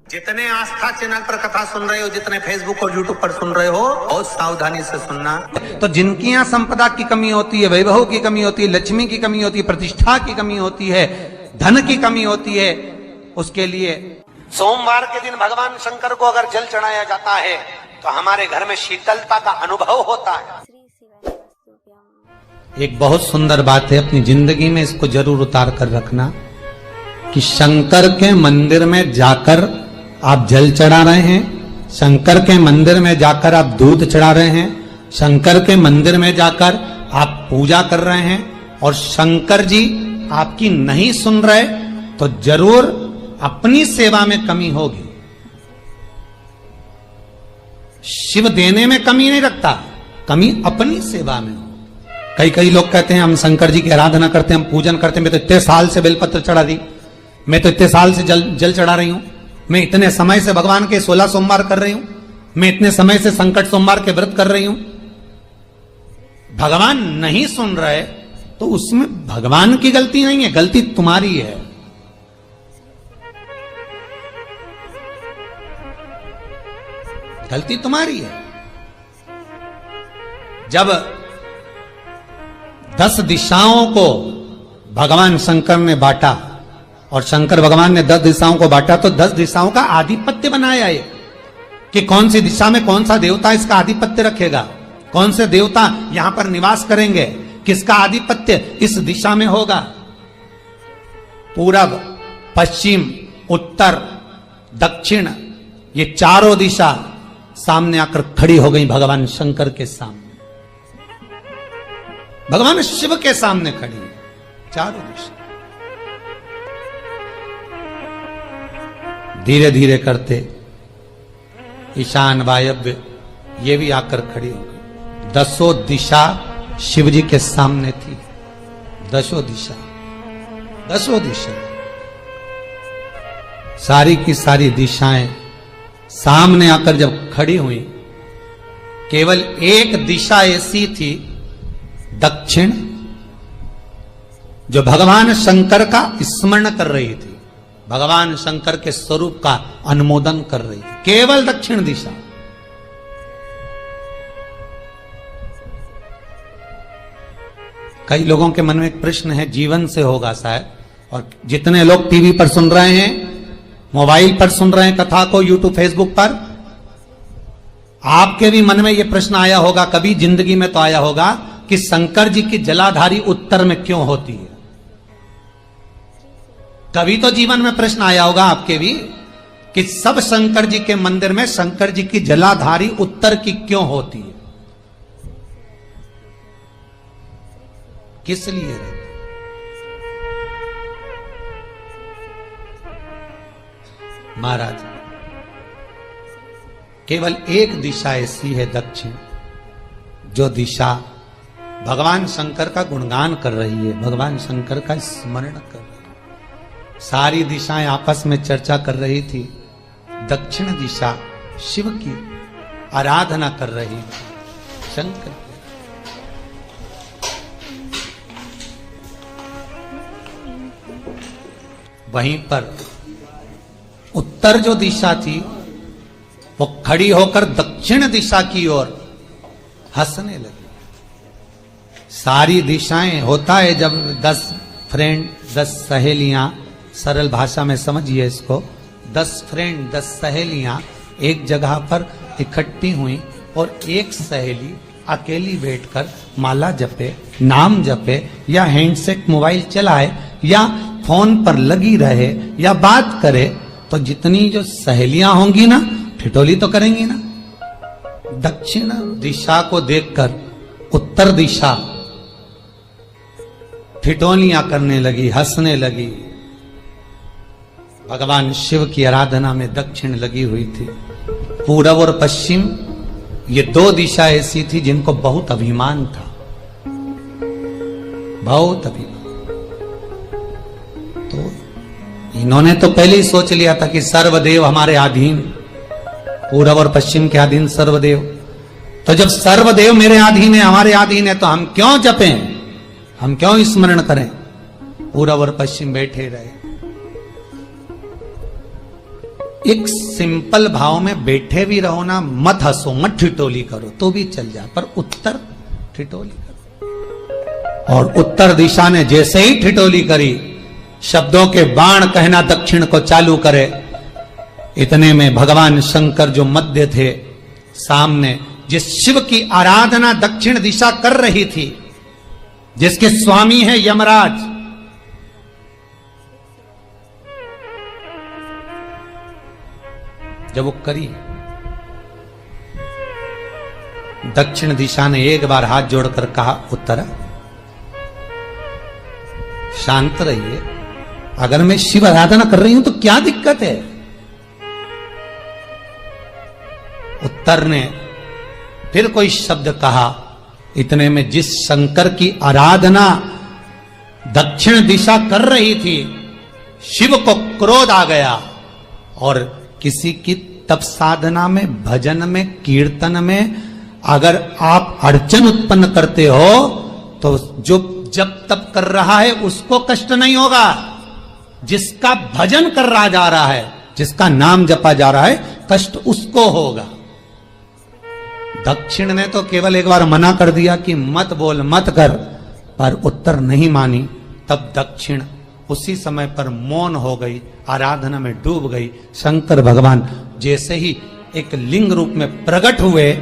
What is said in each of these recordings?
जितने आस्था चैनल पर कथा सुन रहे हो, जितने फेसबुक और यूट्यूब पर सुन रहे हो, बहुत सावधानी से सुनना। तो जिनकी यहाँ संपदा की कमी होती है, वैभव की कमी होती है, लक्ष्मी की कमी होती है, प्रतिष्ठा की कमी होती है, धन की कमी होती है, उसके लिए सोमवार के दिन भगवान शंकर को अगर जल चढ़ाया जाता है तो हमारे घर में शीतलता का अनुभव होता है। एक बहुत सुंदर बात है, अपनी जिंदगी में इसको जरूर उतार कर रखना कि शंकर के मंदिर में जाकर आप जल चढ़ा रहे हैं, शंकर के मंदिर में जाकर आप दूध चढ़ा रहे हैं, शंकर के मंदिर में जाकर आप पूजा कर रहे हैं और शंकर जी आपकी नहीं सुन रहे तो जरूर अपनी सेवा में कमी होगी। शिव देने में कमी नहीं रखता, कमी अपनी सेवा में हो। कई लोग कहते हैं हम शंकर जी की आराधना करते हैं, हम पूजन करते हैं, मैं तो इतने साल से बेलपत्र चढ़ा दी, मैं तो इतने साल से जल चढ़ा रही हूं, मैं इतने समय से भगवान के 16 सोमवार कर रही हूं, मैं इतने समय से संकट सोमवार के व्रत कर रही हूं। भगवान नहीं सुन रहे तो उसमें भगवान की गलती नहीं है, गलती तुम्हारी है। गलती तुम्हारी है। जब 10 दिशाओं को भगवान शंकर ने बांटा और शंकर भगवान ने 10 दिशाओं को बांटा तो 10 दिशाओं का आधिपत्य बनाया है कि कौन सी दिशा में कौन सा देवता इसका आधिपत्य रखेगा, कौन से देवता यहां पर निवास करेंगे, किसका आधिपत्य इस दिशा में होगा। पूरब, पश्चिम, उत्तर, दक्षिण, ये चारों दिशा सामने आकर खड़ी हो गई भगवान शंकर के सामने, भगवान शिव के सामने खड़ी चारों दिशा। धीरे धीरे करते ईशान, वायव्य ये भी आकर खड़ी हो गई। 10 दिशा शिव जी के सामने थी, 10 दिशा, 10 दिशा, सारी की सारी दिशाएं सामने आकर जब खड़ी हुई, केवल एक दिशा ऐसी थी दक्षिण, जो भगवान शंकर का स्मरण कर रही थी, भगवान शंकर के स्वरूप का अनुमोदन कर रही थी, केवल दक्षिण दिशा। कई लोगों के मन में एक प्रश्न है, जीवन से होगा शायद, और जितने लोग टीवी पर सुन रहे हैं, मोबाइल पर सुन रहे हैं कथा को, यूट्यूब, फेसबुक पर, आपके भी मन में यह प्रश्न आया होगा, कभी जिंदगी में तो आया होगा कि शंकर जी की जलाधारी उत्तर में क्यों होती है। कभी तो जीवन में प्रश्न आया होगा आपके भी कि सब शंकर जी के मंदिर में शंकर जी की जलाधारी उत्तर की क्यों होती है, किस लिए रहती? महाराज, केवल एक दिशा ऐसी है दक्षिण, जो दिशा भगवान शंकर का गुणगान कर रही है, भगवान शंकर का स्मरण कर रही है। सारी दिशाएं आपस में चर्चा कर रही थी, दक्षिण दिशा शिव की आराधना कर रही थी, शंकर। वहीं पर उत्तर जो दिशा थी वो खड़ी होकर दक्षिण दिशा की ओर हंसने लगी। सारी दिशाएं, होता है जब 10 फ्रेंड, 10 सहेलियां, सरल भाषा में समझिए इसको, 10 फ्रेंड, 10 सहेलियां एक जगह पर इकट्ठी हुई और एक सहेली अकेली बैठकर माला जपे, नाम जपे, या हैंडसेट मोबाइल चलाए, या फोन पर लगी रहे, या बात करे, तो जितनी जो सहेलियां होंगी ना, ठिठोली तो करेंगी ना। दक्षिण दिशा को देखकर उत्तर दिशा ठिठोलियां करने लगी, हंसने लगी। भगवान शिव की आराधना में दक्षिण लगी हुई थी। पूरब और पश्चिम, ये 2 दिशा ऐसी थी जिनको बहुत अभिमान था, बहुत अभिमान। तो इन्होंने तो पहले ही सोच लिया था कि सर्वदेव हमारे अधीन, पूरब और पश्चिम के अधीन सर्वदेव। तो जब सर्वदेव मेरे अधीन है, हमारे अधीन है, तो हम क्यों जपें, हम क्यों स्मरण करें। पूरब और पश्चिम बैठे रहे। एक सिंपल भाव में बैठे भी रहो ना, मत हंसो, मत ठिठोली करो तो भी चल जाए, पर उत्तर ठिठोली करो। और उत्तर दिशा ने जैसे ही ठिठोली करी, शब्दों के बाण कहना दक्षिण को चालू करे। इतने में भगवान शंकर जो मध्य थे, सामने जिस शिव की आराधना दक्षिण दिशा कर रही थी, जिसके स्वामी है यमराज, जब वो करी, दक्षिण दिशा ने एक बार हाथ जोड़कर कहा, उत्तरा शांत रहिए, अगर मैं शिव आराधना कर रही हूं तो क्या दिक्कत है। उत्तर ने फिर कोई शब्द कहा। इतने में जिस शंकर की आराधना दक्षिण दिशा कर रही थी, शिव को क्रोध आ गया और किसी की तप साधना में, भजन में, कीर्तन में अगर आप अड़चन उत्पन्न करते हो तो जो जब तप कर रहा है उसको कष्ट नहीं होगा, जिसका भजन कर रहा जा रहा है, जिसका नाम जपा जा रहा है, कष्ट उसको होगा। दक्षिण ने तो केवल एक बार मना कर दिया कि मत बोल, मत कर, पर उत्तर नहीं मानी। तब दक्षिण उसी समय पर मौन हो गई, आराधना में डूब गई। शंकर भगवान जैसे ही एक लिंग रूप में प्रकट हुए,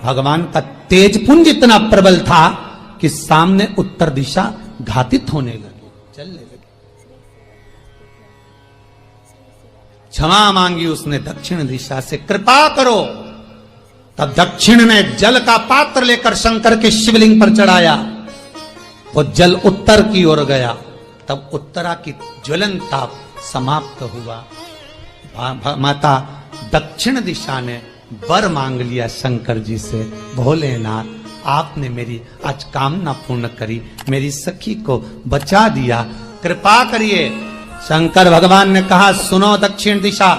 भगवान का तेजपुंज इतना प्रबल था कि सामने उत्तर दिशा घातित होने लगी, चलने लगी। क्षमा मांगी उसने दक्षिण दिशा से, कृपा करो। तब दक्षिण ने जल का पात्र लेकर शंकर के शिवलिंग पर चढ़ाया, वो जल उत्तर की ओर गया। तब उत्तरा की ज्वलन ताप समाप्त हुआ। माता दक्षिण दिशा ने वर मांग लिया शंकर जी से, भोलेनाथ आपने मेरी आज कामना पूर्ण करी, मेरी सखी को बचा दिया, कृपा करिए। शंकर भगवान ने कहा, सुनो दक्षिण दिशा,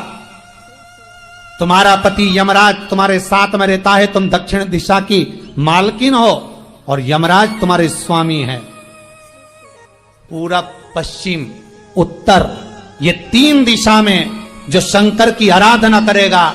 तुम्हारा पति यमराज तुम्हारे साथ में रहता है, तुम दक्षिण दिशा की मालकिन हो और यमराज तुम्हारे स्वामी है। पूरब, पश्चिम, उत्तर, ये तीन दिशा में जो शंकर की आराधना करेगा,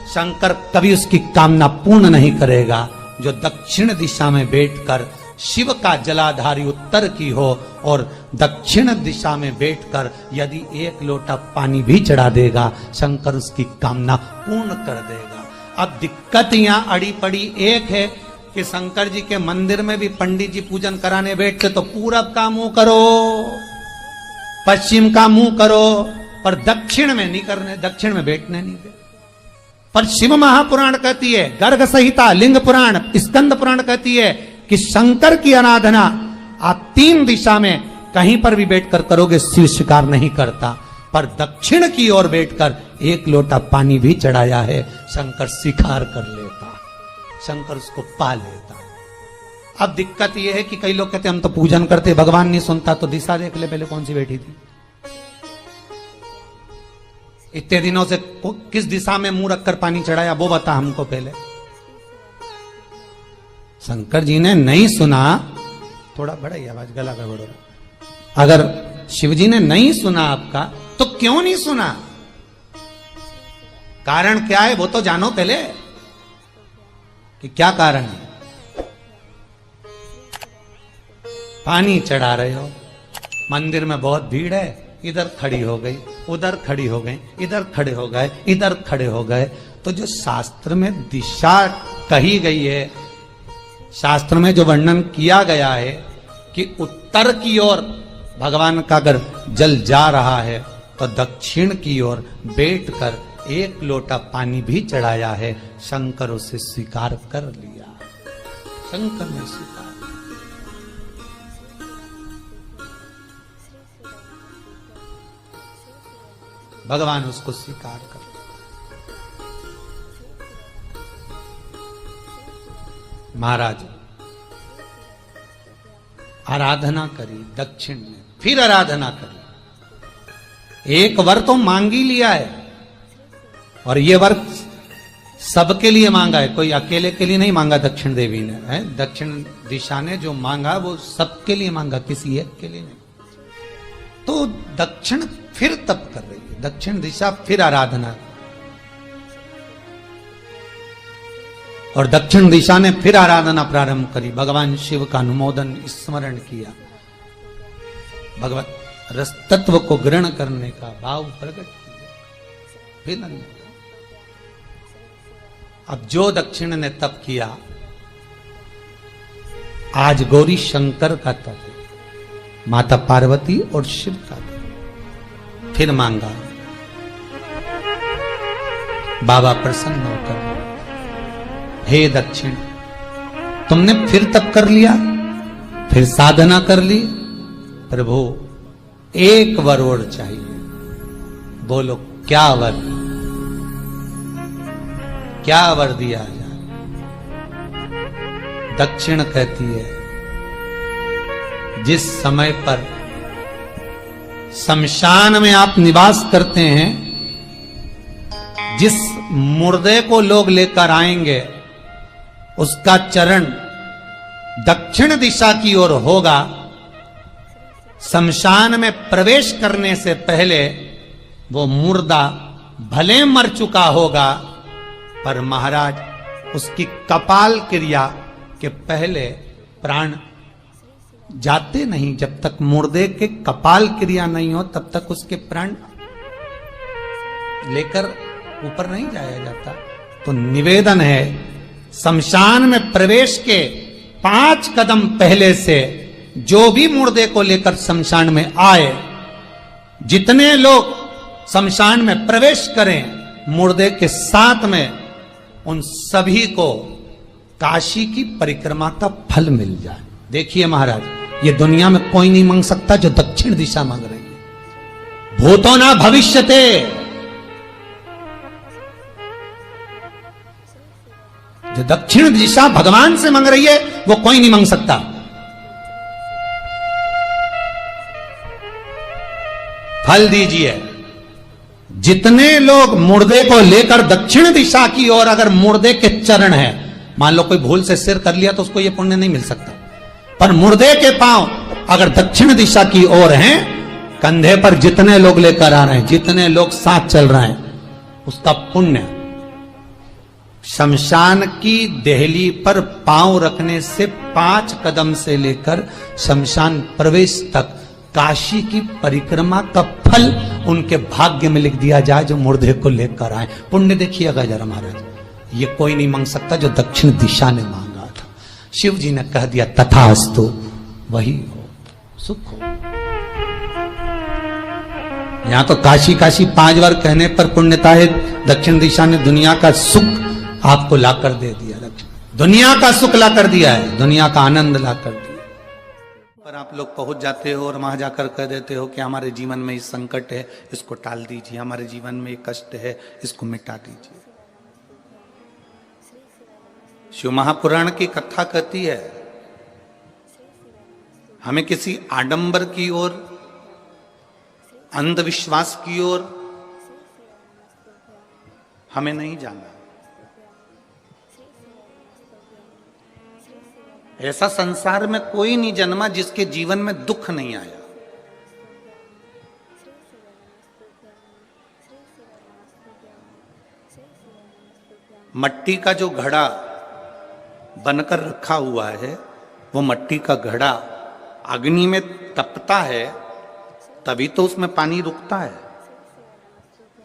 शंकर कभी उसकी कामना पूर्ण नहीं करेगा। जो दक्षिण दिशा में बैठकर शिव का जलाधारी उत्तर की हो और दक्षिण दिशा में बैठकर यदि एक लोटा पानी भी चढ़ा देगा, शंकर उसकी कामना पूर्ण कर देगा। अब दिक्कत यहां अड़ी पड़ी एक है कि शंकर जी के मंदिर में भी पंडित जी पूजन कराने बैठते तो पूरब का मुंह करो, पश्चिम का मुंह करो, पर दक्षिण में नहीं करने, दक्षिण में बैठने नहीं दे। पर शिव महापुराण कहती है, गर्ग संहिता, लिंग पुराण, स्कंद पुराण कहती है कि शंकर की आराधना आप तीन दिशा में कहीं पर भी बैठकर करोगे, शिव स्वीकार नहीं करता। पर दक्षिण की ओर बैठकर एक लोटा पानी भी चढ़ाया है, शंकर स्वीकार कर लेता, शंकर उसको पा लेता। अब दिक्कत यह है कि कई लोग कहते हम तो पूजन करते, भगवान नहीं सुनता, तो दिशा देख ले पहले कौन सी बैठी थी। इतने दिनों से किस दिशा में मुंह रखकर पानी चढ़ाया, वो बता हमको पहले। शंकर जी ने नहीं सुना, थोड़ा बड़ा ही आवाज, गला का बड़ा। अगर शिव जी ने नहीं सुना आपका, तो क्यों नहीं सुना, कारण क्या है वो तो जानो पहले कि क्या कारण है। पानी चढ़ा रहे हो, मंदिर में बहुत भीड़ है, इधर खड़ी हो गई, उधर खड़ी हो गई, इधर खड़े हो गए, इधर खड़े हो गए। तो जो शास्त्र में दिशा कही गई है, शास्त्र में जो वर्णन किया गया है कि उत्तर की ओर भगवान का अगर जल जा रहा है तो दक्षिण की ओर बैठकर एक लोटा पानी भी चढ़ाया है, शंकर उसे स्वीकार कर लिया, शंकर ने स्वीकार। भगवान उसको स्वीकार कर। महाराज आराधना करी दक्षिण में, फिर आराधना करी। एक वर तो मांग ही लिया है, और ये वर सबके लिए मांगा है, कोई अकेले के लिए नहीं मांगा दक्षिण देवी ने, है दक्षिण दिशा ने जो मांगा वो सबके लिए मांगा, किसी एक के लिए नहीं। तो दक्षिण फिर तप कर रही है, दक्षिण दिशा फिर आराधना और दक्षिण दिशा ने फिर आराधना प्रारंभ करी, भगवान शिव का अनुमोदन स्मरण किया, भगवत रस तत्व को ग्रहण करने का भाव प्रकट किया, फिर अब जो दक्षिण ने तप किया, आज गौरी शंकर का तप है, माता पार्वती और शिव का तप। फिर मांगा, बाबा प्रसन्न होकर, हे दक्षिण, तुमने फिर तप कर लिया, फिर साधना कर ली, प्रभु एक वर और चाहिए। बोलो क्या वर, क्या वर दिया जाए? दक्षिण कहती है, जिस समय पर शमशान में आप निवास करते हैं, जिस मुर्दे को लोग लेकर आएंगे, उसका चरण दक्षिण दिशा की ओर होगा। शमशान में प्रवेश करने से पहले वो मुर्दा भले मर चुका होगा, पर महाराज उसकी कपाल क्रिया के पहले प्राण जाते नहीं। जब तक मुर्दे के कपाल क्रिया नहीं हो, तब तक उसके प्राण लेकर ऊपर नहीं जाया जाता। तो निवेदन है, शमशान में प्रवेश के 5 कदम पहले से जो भी मुर्दे को लेकर शमशान में आए, जितने लोग शमशान में प्रवेश करें मुर्दे के साथ में, उन सभी को काशी की परिक्रमा का फल मिल जाए। देखिए महाराज, ये दुनिया में कोई नहीं मांग सकता जो दक्षिण दिशा मांग रही है। भूतो ना भविष्यते, जो दक्षिण दिशा भगवान से मांग रही है, वो कोई नहीं मांग सकता। फल दीजिए। जितने लोग मुर्दे को लेकर दक्षिण दिशा की ओर, अगर मुर्दे के चरण है, मान लो कोई भूल से सिर कर लिया तो उसको ये पुण्य नहीं मिल सकता, पर मुर्दे के पांव अगर दक्षिण दिशा की ओर हैं, कंधे पर जितने लोग लेकर आ रहे हैं, जितने लोग साथ चल रहे हैं, उसका पुण्य शमशान की देहली पर पांव रखने से 5 कदम से लेकर शमशान प्रवेश तक काशी की परिक्रमा का फल उनके भाग्य में लिख दिया जाए, जो मुर्दे को लेकर आए। पुण्य देखिएगा जरा महाराज, ये कोई नहीं मांग सकता जो दक्षिण दिशा ने मांगा था। शिव जी ने कह दिया तथास्तु, वही हो, सुख हो। यहां तो काशी काशी 5 बार कहने पर पुण्यता है। दक्षिण दिशा ने दुनिया का सुख आपको लाकर दे दिया, दुनिया का सुख लाकर दिया है, दुनिया का आनंद लाकर दिया। पर आप लोग पहुंच जाते हो और वहां जाकर कह देते हो कि हमारे जीवन में ये संकट है, इसको टाल दीजिए, हमारे जीवन में ये कष्ट है, इसको मिटा दीजिए। शिव महापुराण की कथा कहती है, हमें किसी आडंबर की ओर, अंधविश्वास की ओर हमें नहीं जाना। ऐसा संसार में कोई नहीं जन्मा जिसके जीवन में दुख नहीं आया। मट्टी का जो घड़ा बनकर रखा हुआ है, वो मट्टी का घड़ा अग्नि में तपता है, तभी तो उसमें पानी रुकता है।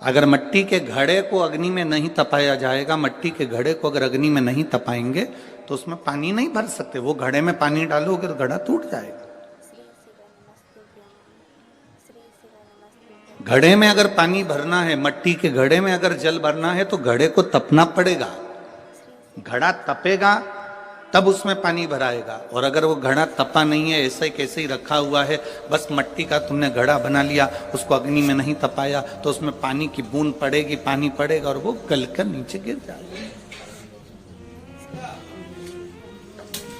अगर मट्टी के घड़े को अग्नि में नहीं तपाया जाएगा, मट्टी के घड़े को अगर अग्नि में नहीं तपाएंगे तो उसमें पानी नहीं भर सकते। वो घड़े में पानी डालोगे तो घड़ा टूट जाएगा। घड़े में अगर पानी भरना है, मट्टी के घड़े में अगर जल भरना है, तो घड़े को तपना पड़ेगा। घड़ा तपेगा तब उसमें पानी भराएगा। और अगर वो घड़ा तपा नहीं है, ऐसे कैसे ही रखा हुआ है, बस मट्टी का तुमने घड़ा बना लिया, उसको अग्नि में नहीं तपाया, तो उसमें पानी की बूंद पड़ेगी, पानी पड़ेगा और वो गलकर नीचे गिर जाएगा।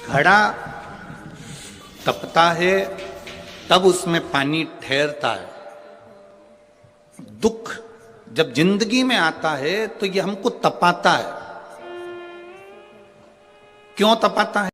घड़ा तपता है तब उसमें पानी ठहरता है। दुख जब जिंदगी में आता है तो ये हमको तपाता है। क्यों तपाता है?